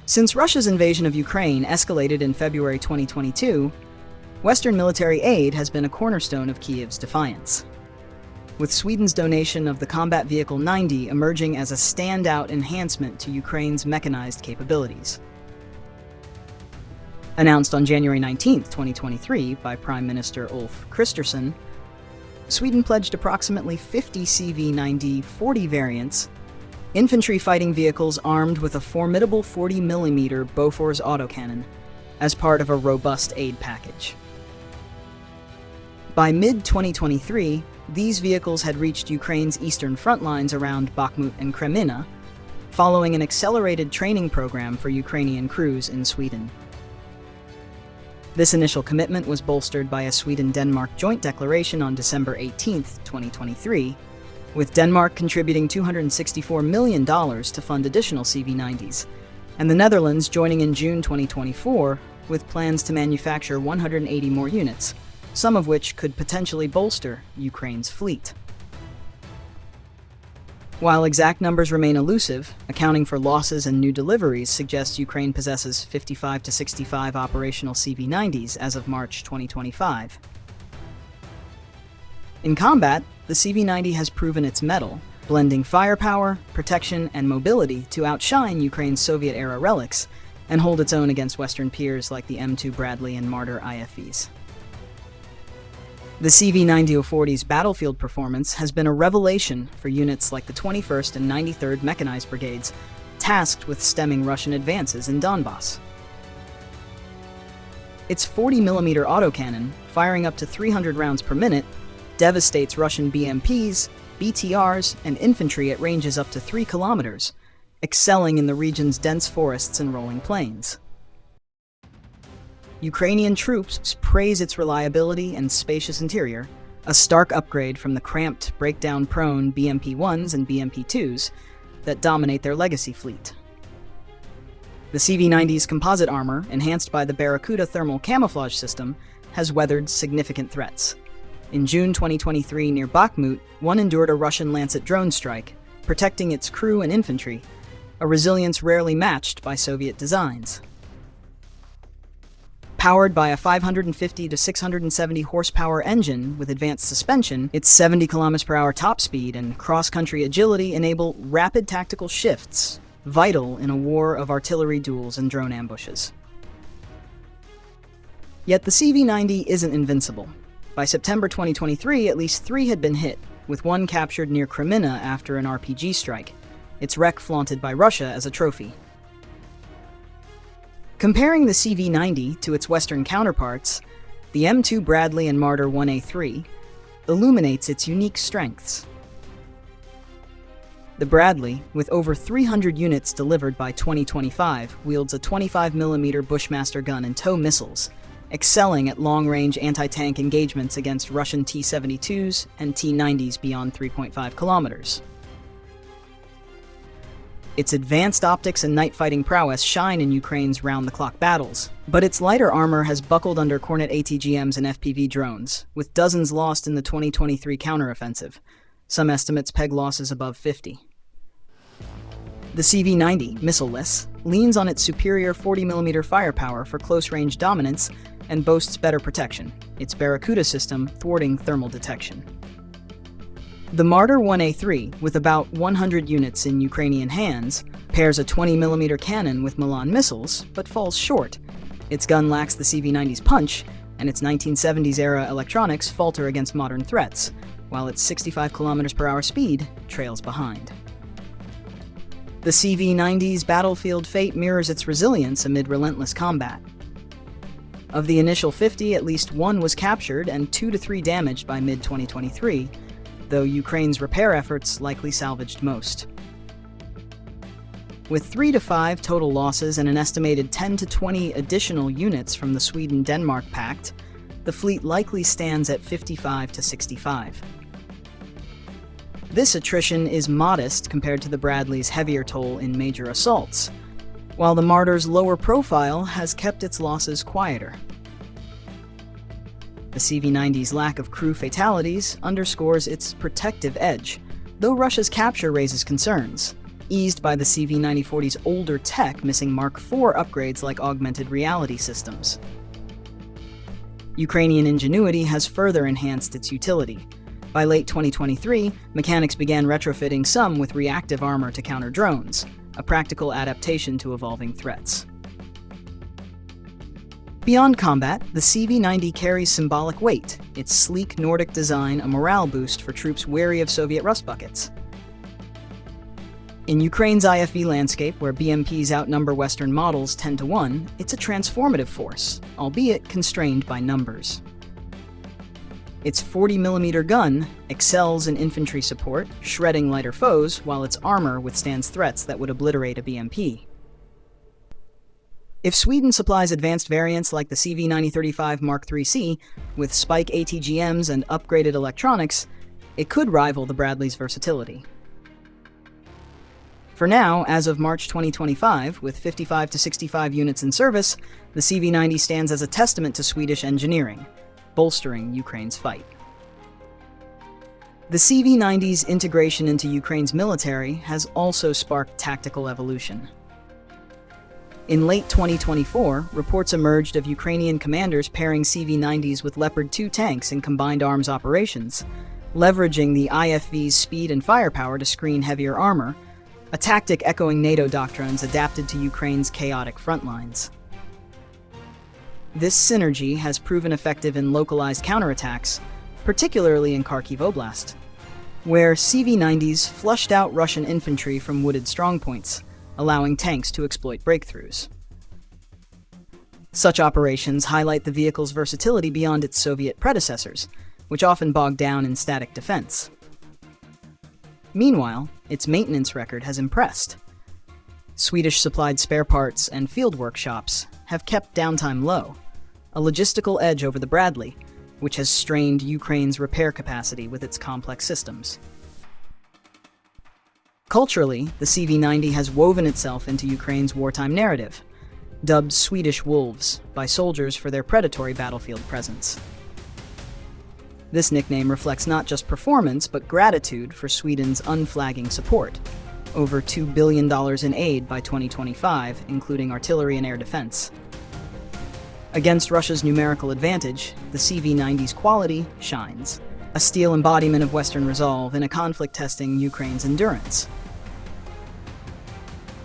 Since Russia's invasion of Ukraine escalated in February 2022, Western military aid has been a cornerstone of Kyiv's defiance, with Sweden's donation of the combat vehicle 90 emerging as a standout enhancement to Ukraine's mechanized capabilities. Announced on January 19, 2023 by Prime Minister Ulf Kristersson, Sweden pledged approximately 50 CV90 40 variants, infantry fighting vehicles armed with a formidable 40mm Bofors autocannon, as part of a robust aid package. By mid-2023, these vehicles had reached Ukraine's eastern front lines around Bakhmut and Kreminna, following an accelerated training program for Ukrainian crews in Sweden. This initial commitment was bolstered by a Sweden-Denmark joint declaration on December 18, 2023, with Denmark contributing $264 million to fund additional CV90s, and the Netherlands joining in June 2024 with plans to manufacture 180 more units, some of which could potentially bolster Ukraine's fleet. While exact numbers remain elusive, accounting for losses and new deliveries suggests Ukraine possesses 55 to 65 operational CV90s as of March 2025. In combat, the CV90 has proven its mettle, blending firepower, protection, and mobility to outshine Ukraine's Soviet-era relics and hold its own against Western peers like the M2 Bradley and Marder IFVs. The CV90-040's battlefield performance has been a revelation for units like the 21st and 93rd Mechanized Brigades, tasked with stemming Russian advances in Donbass. Its 40mm autocannon, firing up to 300 rounds per minute, devastates Russian BMPs, BTRs, and infantry at ranges up to 3 kilometers, excelling in the region's dense forests and rolling plains. Ukrainian troops praise its reliability and spacious interior, a stark upgrade from the cramped, breakdown-prone BMP-1s and BMP-2s that dominate their legacy fleet. The CV90's composite armor, enhanced by the Barracuda thermal camouflage system, has weathered significant threats. In June 2023 near Bakhmut, one endured a Russian Lancet drone strike, protecting its crew and infantry, a resilience rarely matched by Soviet designs. Powered by a 550 to 670 horsepower engine with advanced suspension, its 70 km/h top speed and cross-country agility enable rapid tactical shifts, vital in a war of artillery duels and drone ambushes. Yet the CV90 isn't invincible. By September 2023, at least 3 had been hit, with one captured near Kreminna after an RPG strike, its wreck flaunted by Russia as a trophy. Comparing the CV90 to its Western counterparts, the M2 Bradley and Marder 1A3 illuminates its unique strengths. The Bradley, with over 300 units delivered by 2025, wields a 25mm Bushmaster gun and tow missiles, excelling at long-range anti-tank engagements against Russian T-72s and T-90s beyond 3.5 kilometers. Its advanced optics and night-fighting prowess shine in Ukraine's round-the-clock battles, but its lighter armor has buckled under Kornet ATGMs and FPV drones, with dozens lost in the 2023 counteroffensive. Some estimates peg losses above 50. The CV90, missile-less, leans on its superior 40mm firepower for close-range dominance and boasts better protection, its Barracuda system thwarting thermal detection. The Marder 1A3, with about 100 units in Ukrainian hands, pairs a 20mm cannon with Milan missiles, but falls short. Its gun lacks the CV90's punch, and its 1970s-era electronics falter against modern threats, while its 65 km/h speed trails behind. The CV90's battlefield fate mirrors its resilience amid relentless combat. Of the initial 50, at least 1 was captured and 2 to 3 damaged by mid-2023, though Ukraine's repair efforts likely salvaged most. With 3 to 5 total losses and an estimated 10 to 20 additional units from the Sweden-Denmark pact, the fleet likely stands at 55 to 65. This attrition is modest compared to the Bradley's heavier toll in major assaults, while the Marder's lower profile has kept its losses quieter. The CV90's lack of crew fatalities underscores its protective edge, though Russia's capture raises concerns. eased by the CV9040's older tech missing Mark IV upgrades like augmented reality systems. Ukrainian ingenuity has further enhanced its utility. By late 2023, mechanics began retrofitting some with reactive armor to counter drones, a practical adaptation to evolving threats. Beyond combat, the CV90 carries symbolic weight, its sleek Nordic design a morale boost for troops wary of Soviet rust buckets. In Ukraine's IFV landscape, where BMPs outnumber Western models 10-1, it's a transformative force, albeit constrained by numbers. Its 40mm gun excels in infantry support, shredding lighter foes, while its armor withstands threats that would obliterate a BMP. If Sweden supplies advanced variants like the CV9035 Mark IIIC, with Spike ATGMs and upgraded electronics, it could rival the Bradley's versatility. For now, as of March 2025, with 55 to 65 units in service, the CV90 stands as a testament to Swedish engineering, bolstering Ukraine's fight. The CV90's integration into Ukraine's military has also sparked tactical evolution. In late 2024, reports emerged of Ukrainian commanders pairing CV90s with Leopard 2 tanks in combined arms operations, leveraging the IFV's speed and firepower to screen heavier armor, a tactic echoing NATO doctrines adapted to Ukraine's chaotic front lines. This synergy has proven effective in localized counterattacks, particularly in Kharkiv Oblast, where CV90s flushed out Russian infantry from wooded strongpoints, allowing tanks to exploit breakthroughs. Such operations highlight the vehicle's versatility beyond its Soviet predecessors, which often bogged down in static defense. Meanwhile, its maintenance record has impressed. Swedish-supplied spare parts and field workshops have kept downtime low, a logistical edge over the Bradley, which has strained Ukraine's repair capacity with its complex systems. Culturally, the CV90 has woven itself into Ukraine's wartime narrative, dubbed Swedish Wolves by soldiers for their predatory battlefield presence. This nickname reflects not just performance, but gratitude for Sweden's unflagging support, over $2 billion in aid by 2025, including artillery and air defense. Against Russia's numerical advantage, the CV90's quality shines, a steel embodiment of Western resolve in a conflict testing Ukraine's endurance.